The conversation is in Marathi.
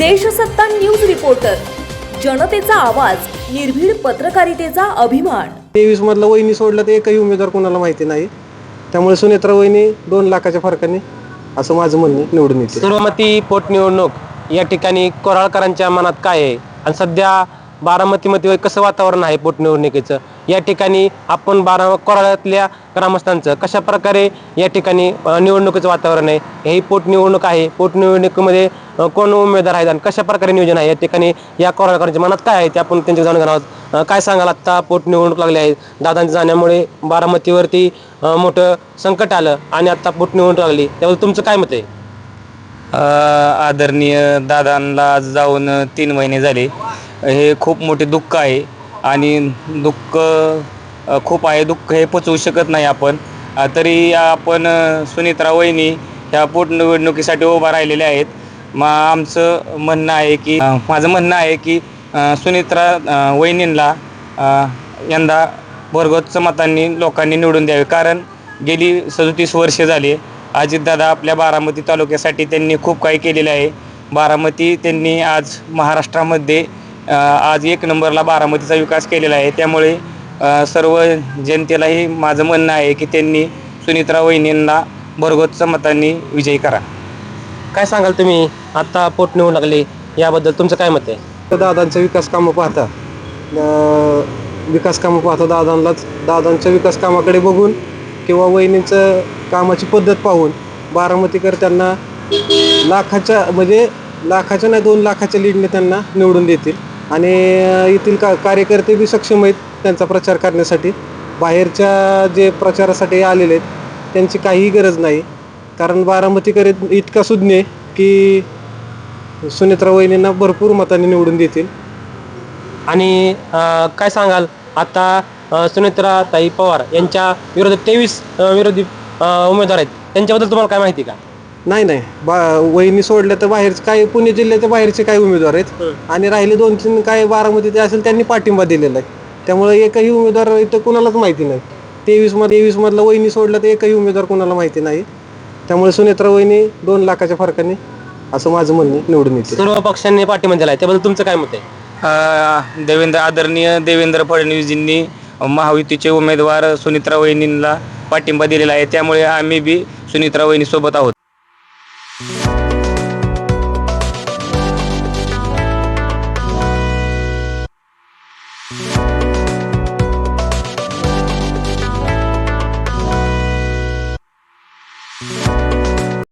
देशसत्ता न्यूज रिपोर्टर, जनतेचा आवाज, निर्भीड पत्रकारितेचा अभिमान। 23 मधला वहिनी सोडला तर एकही उमेदवार कोणाला माहिती नाही। त्यामुळे सुनेत्रा वहिनी 2 लाखाच्या फरकाने असं माझं म्हणणं निवडून येते। सर्वमती पोटनिवडणूक या ठिकाणी कोराळकरांच्या मनात काय आहे आणि सध्या बारामतीमध्ये कसं वातावरण आहे पोटनिवडणुकीचं, या ठिकाणी आपण कोराळ्यातल्या ग्रामस्थांचं कशा प्रकारे या ठिकाणी निवडणुकीचं वातावरण आहे, ही पोटनिवडणूक आहे, पोटनिवडणुकीमध्ये कोण उमेदवार आहेत आणि कशा प्रकारे नियोजन आहे या ठिकाणी या कोराळकरांच्या मनात काय आहे ते आपण त्यांच्या जाणून घेणार आहोत। काय सांगाल, आत्ता पोटनिवडणूक लागली आहे, दादांच्या जाण्यामुळे बारामतीवरती मोठं संकट आलं आणि आता पोटनिवडणूक लागली, त्याबद्दल तुमचं काय मत आहे? आदरणीय दादांना आज जाऊन 3 महिने झाले। हे खूप मोठे दुःख आहे आणि दुःख खूप आहे, दुःख हे पचवू शकत नाही आपण। तरी आपण सुनेत्रा वहिनी ह्या पोटनिवडणुकीसाठी उभा राहिलेल्या आहेत। आमचं म्हणणं आहे की माझं म्हणणं आहे की सुनेत्रा वहिनींना यंदा भरघोस मतांनी लोकांनी निवडून द्यावे, कारण गेली 37 वर्षे झाली अजितदादा आपल्या बारामती तालुक्यासाठी त्यांनी खूप काही केलेलं आहे। बारामती त्यांनी आज महाराष्ट्रामध्ये आज 1 नंबरला बारामतीचा विकास केलेला आहे। त्यामुळे सर्व जनतेलाही माझं म्हणणं आहे की त्यांनी सुनेत्रा वहिनींना भरघोस मतांनी विजयी करा। काय सांगाल तुम्ही, आता पोटनिवडणूक लागली याबद्दल तुमचं काय मत आहे? दादांचं विकास कामं पाहता दादांच्या विकास कामाकडे बघून किंवा वहिनींचं कामाची पद्धत पाहून बारामतीकर त्यांना लाखाच्या नाही 2 लाखाच्या लीडने त्यांना निवडून देतील आणि येथील कार्यकर्ते बी सक्षम आहेत त्यांचा प्रचार करण्यासाठी। बाहेरच्या जे प्रचारासाठी आलेले आहेत त्यांची काहीही गरज नाही, कारण बारामतीकर इतका सुज्ञ की सुनेत्रा वहिनींना भरपूर मतांनी निवडून देतील। आणि काय सांगाल, आता सुनेत्रा ताई पवार यांच्या विरोधात 23 विरोधी उमेदवार आहेत, त्यांच्याबद्दल तुम्हाला काय माहिती का? नाही वहिनी सोडल्या तर बाहेरचे काय पुणे जिल्ह्याच्या बाहेरचे काही उमेदवार आहेत आणि राहिले 2-3 काय बारामतीचे असेल त्यांनी पाठिंबा दिलेला आहे। त्यामुळे एकही उमेदवार इथं कुणालाच माहिती नाही। 23 मधला वहिनी सोडला तर एकही उमेदवार कुणाला माहिती नाही। त्यामुळे सुनेत्रा वहिनी 2 लाखाच्या फरकाने असं माझं म्हणणं निवडून येते। सर्व पक्षांनी पाठिंबा दिला आहे, त्याबद्दल तुमचं काय मत आहे? आदरणीय देवेंद्र फडणवीसजींनी महायुतीचे उमेदवार सुनेत्रा वहिनींना पाठिंबा दिलेला आहे, त्यामुळे आम्ही बी सुनेत्रा वहिनी सोबत आहोत।